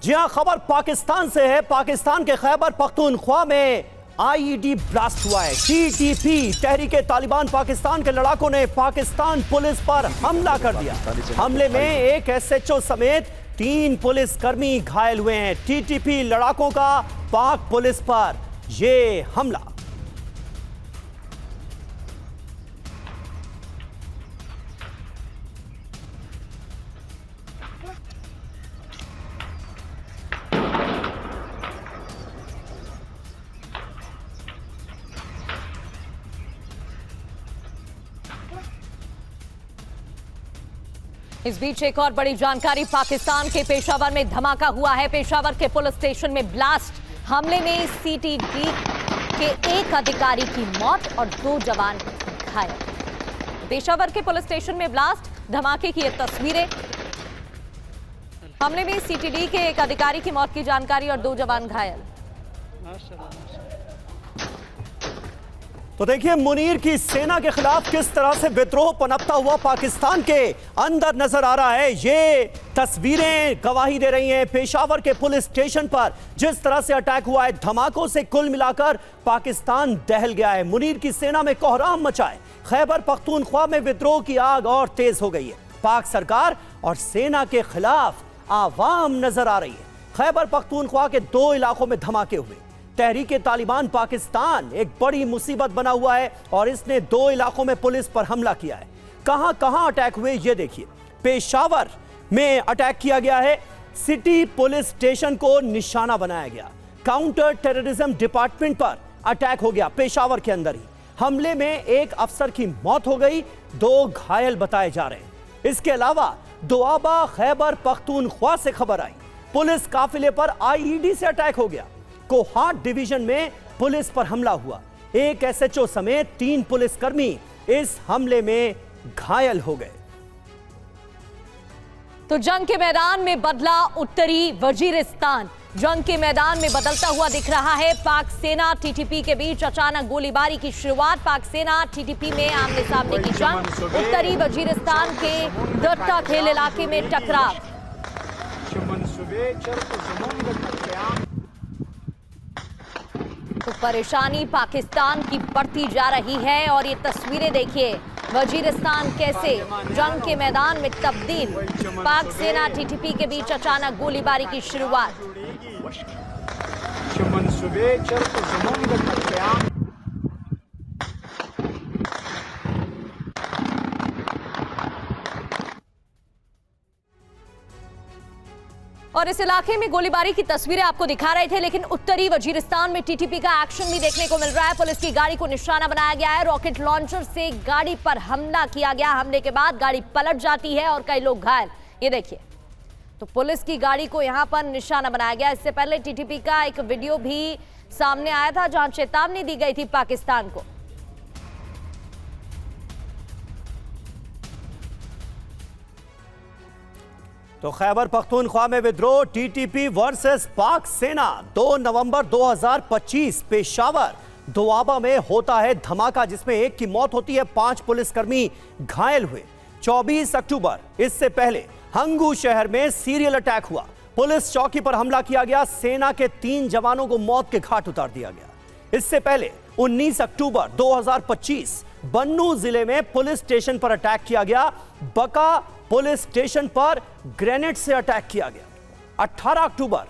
जी हां, खबर पाकिस्तान से है। पाकिस्तान के खैबर पख्तूनख्वा में आईईडी ब्लास्ट हुआ है। टीटीपी तहरीके तालिबान पाकिस्तान के लड़ाकों ने पाकिस्तान पुलिस पर हमला कर दिया। हमले में एक एसएचओ समेत 3 पुलिसकर्मी घायल हुए हैं। टीटीपी लड़ाकों का पाक पुलिस पर यह हमला। इस बीच एक और बड़ी जानकारी, पाकिस्तान के पेशावर में धमाका हुआ है। पेशावर के पुलिस स्टेशन में ब्लास्ट। हमले में सीटीडी के एक अधिकारी की मौत और 2 जवान घायल। पेशावर के पुलिस स्टेशन में ब्लास्ट, धमाके की ये तस्वीरें। हमले में सीटीडी के एक अधिकारी की मौत की जानकारी और 2 जवान घायल। तो देखिए, मुनीर की सेना के खिलाफ किस तरह से विद्रोह पनपता हुआ पाकिस्तान के अंदर नजर आ रहा है। ये तस्वीरें गवाही दे रही हैं। पेशावर के पुलिस स्टेशन पर जिस तरह से अटैक हुआ है, धमाकों से कुल मिलाकर पाकिस्तान दहल गया है। मुनीर की सेना में कोहराम मचा है। खैबर पख्तूनख्वा में विद्रोह की आग और तेज हो गई है। पाक सरकार और सेना के खिलाफ आवाम नजर आ रही है। खैबर पख्तूनख्वा के 2 इलाकों में धमाके हुए। तहरीके तालिबान पाकिस्तान एक बड़ी मुसीबत बना हुआ है और इसने 2 इलाकों में पुलिस पर हमला किया है। कहां कहां अटैक हुए ये देखिए। पेशावर में अटैक किया गया है। सिटी पुलिस स्टेशन को निशाना बनाया गया। काउंटर टेररिज्म डिपार्टमेंट पर अटैक हो गया पेशावर के अंदर ही। हमले में एक अफसर की मौत हो गई, 2 घायल बताए जा रहे हैं। इसके अलावा दोआबा खैबर पख्तूनख्वा से खबर आई, पुलिस काफिले पर आईईडी से अटैक हो गया। कोहाट डिवीजन में पुलिस पर हमला हुआ। एक एसएचओ समेत 3 पुलिसकर्मी इस हमले में घायल हो गए। तो जंग के मैदान में बदला उत्तरी वजीरिस्तान। जंग के मैदान में बदलता हुआ दिख रहा है। पाक सेना टीटीपी के बीच अचानक गोलीबारी की शुरुआत। पाक सेना टीटीपी में आमने सामने की जंग। उत्तरी वजीरिस्तान के दत्ता खेल इलाके में टकराव। तो परेशानी पाकिस्तान की बढ़ती जा रही है और ये तस्वीरें देखिए, वजीरिस्तान कैसे जंग के मैदान में तब्दील। पाक सेना टीटीपी के बीच अचानक गोलीबारी की शुरुआत। और इस इलाके में गोलीबारी की तस्वीरें आपको दिखा रहे थे, लेकिन उत्तरी वजीरिस्तान में टीटीपी का एक्शन भी देखने को मिल रहा है। पुलिस की गाड़ी को निशाना बनाया गया है। रॉकेट लॉन्चर से गाड़ी पर हमला किया गया। हमले के बाद गाड़ी पलट जाती है और कई लोग घायल। ये देखिए, तो पुलिस की गाड़ी को यहां पर निशाना बनाया गया। इससे पहले टीटीपी का एक वीडियो भी सामने आया था जहां चेतावनी दी गई थी पाकिस्तान को। तो खैबर पख्तूनख्वा में विद्रोह, टीटीपी वर्सेस पाक सेना। 2 नवंबर 2025 पेशावर दोआबा में होता है धमाका, जिसमें एक की मौत होती है, 5 पुलिसकर्मी घायल हुए। 24 अक्टूबर, इससे पहले हंगू शहर में सीरियल अटैक हुआ। पुलिस चौकी पर हमला किया गया। सेना के 3 जवानों को मौत के घाट उतार दिया गया। इससे पहले 19 अक्टूबर 2025 बन्नू जिले में पुलिस स्टेशन पर अटैक किया गया। बका पुलिस स्टेशन पर ग्रेनेड से अटैक किया गया। 18 अक्टूबर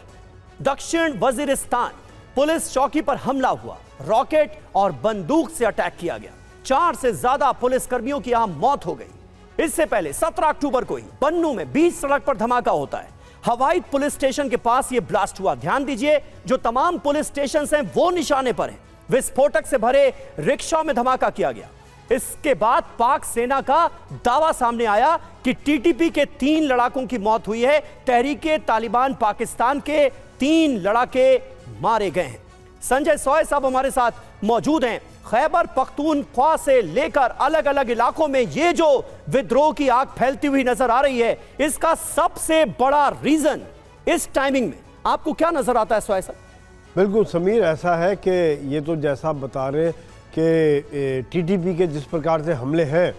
दक्षिण वजीरिस्तान पुलिस चौकी पर हमला हुआ। रॉकेट और बंदूक से अटैक किया गया। 4 से ज्यादा पुलिसकर्मियों की यहां मौत हो गई। इससे पहले 17 अक्टूबर को ही बन्नू में 20 सड़क पर धमाका होता है। हवाई पुलिस स्टेशन के पास यह ब्लास्ट हुआ। ध्यान दीजिए, जो तमाम पुलिस स्टेशन हैं वो निशाने पर हैं। विस्फोटक से भरे रिक्शा में धमाका किया गया। इसके बाद पाक सेना का दावा सामने आया कि टीटीपी के 3 लड़ाकों की मौत हुई है। तहरीके तालिबान पाकिस्तान के 3 लड़ाके मारे गए हैं। संजय सॉय साहब हमारे साथ मौजूद हैं। खैबर पख्तूनख्वा से लेकर अलग अलग इलाकों में ये जो विद्रोह की आग फैलती हुई नजर आ रही है, इसका सबसे बड़ा रीजन इस टाइमिंग में आपको क्या नजर आता है सॉय साहब? बिल्कुल समीर, ऐसा है कि ये तो जैसा आप बता रहे हैं कि टीटीपी के जिस प्रकार से हमले हैं,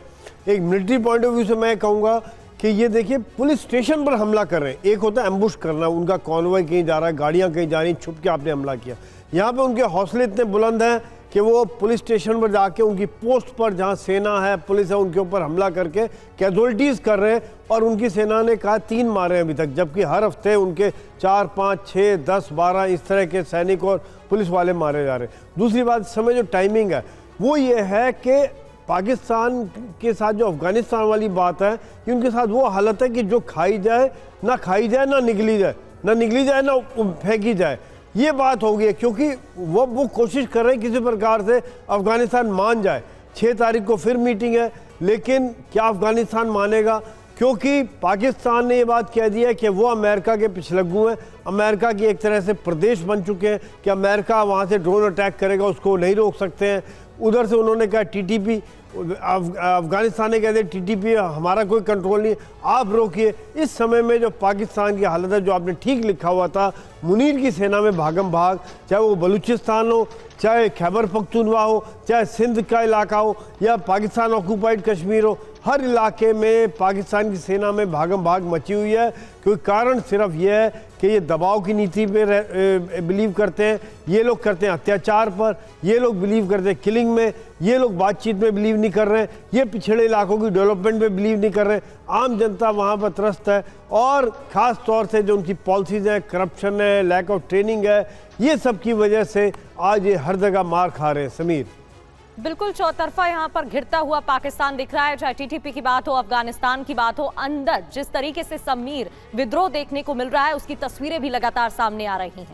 एक मिलिट्री पॉइंट ऑफ व्यू से मैं कहूँगा कि ये देखिए पुलिस स्टेशन पर हमला कर रहे हैं। एक होता है एम्बुश करना, उनका कॉन्वॉय कहीं जा रहा है, गाड़ियाँ कहीं जा रही, छुप के आपने हमला किया। यहाँ पे उनके हौसले इतने बुलंद हैं कि वो पुलिस स्टेशन पर जाके उनकी पोस्ट पर जहाँ सेना है, पुलिस है, उनके ऊपर हमला करके कैजुअल्टीज़ कर रहे हैं। और उनकी सेना ने कहा 3 मारे अभी तक, जबकि हर हफ्ते उनके 4, 5, 6, 10, 12 इस तरह के सैनिक और पुलिस वाले मारे जा रहे हैं। दूसरी बात, इस समय जो टाइमिंग है वो ये है कि पाकिस्तान के साथ जो अफगानिस्तान वाली बात है, कि उनके साथ वो हालत है कि जो खाई जाए ना खाई जाए, ना निगली जाए, ना निगली जाए, ना फेंकी जाए, ये बात हो गई है। क्योंकि वो कोशिश कर रहे हैं किसी प्रकार से अफगानिस्तान मान जाए। 6 तारीख को फिर मीटिंग है, लेकिन क्या अफगानिस्तान मानेगा? क्योंकि पाकिस्तान ने ये बात कह दी है कि वो अमेरिका के पिछलग्गू हैं, अमेरिका की एक तरह से प्रदेश बन चुके हैं कि अमेरिका वहाँ से ड्रोन अटैक करेगा, उसको नहीं रोक सकते हैं। उधर से उन्होंने कहा टीटीपी, अफगानिस्तान ने कह दिया टीटीपी हमारा कोई कंट्रोल नहीं, आप रोकिए। इस समय में जो पाकिस्तान की हालत है, जो आपने ठीक लिखा हुआ था, मुनीर की सेना में भागम भाग, चाहे वो बलूचिस्तान हो, चाहे खैबर पख्तूनवा हो, चाहे सिंध का इलाका हो, या पाकिस्तान ऑक्यूपाइड कश्मीर हो, हर इलाके में पाकिस्तान की सेना में भागम भाग मची हुई है। क्योंकि कारण सिर्फ ये है कि ये दबाव की नीति पे बिलीव करते हैं, ये लोग करते हैं अत्याचार पर, ये लोग बिलीव करते हैं किलिंग में, ये लोग बातचीत में बिलीव नहीं कर रहे हैं, ये पिछड़े इलाकों की डेवलपमेंट में बिलीव नहीं कर रहे हैं। आम जनता वहाँ पर त्रस्त है, और ख़ास तौर से जो उनकी पॉलिसीज़ हैं, करप्शन है, लैक ऑफ ट्रेनिंग है, ये सब की वजह से आज ये हर जगह मार खा रहे हैं। समीर, बिल्कुल चौतरफा यहाँ पर घिरता हुआ पाकिस्तान दिख रहा है, चाहे टीटीपी की बात हो, अफगानिस्तान की बात हो। अंदर जिस तरीके से समीर विद्रोह देखने को मिल रहा है, उसकी तस्वीरें भी लगातार सामने आ रही हैं।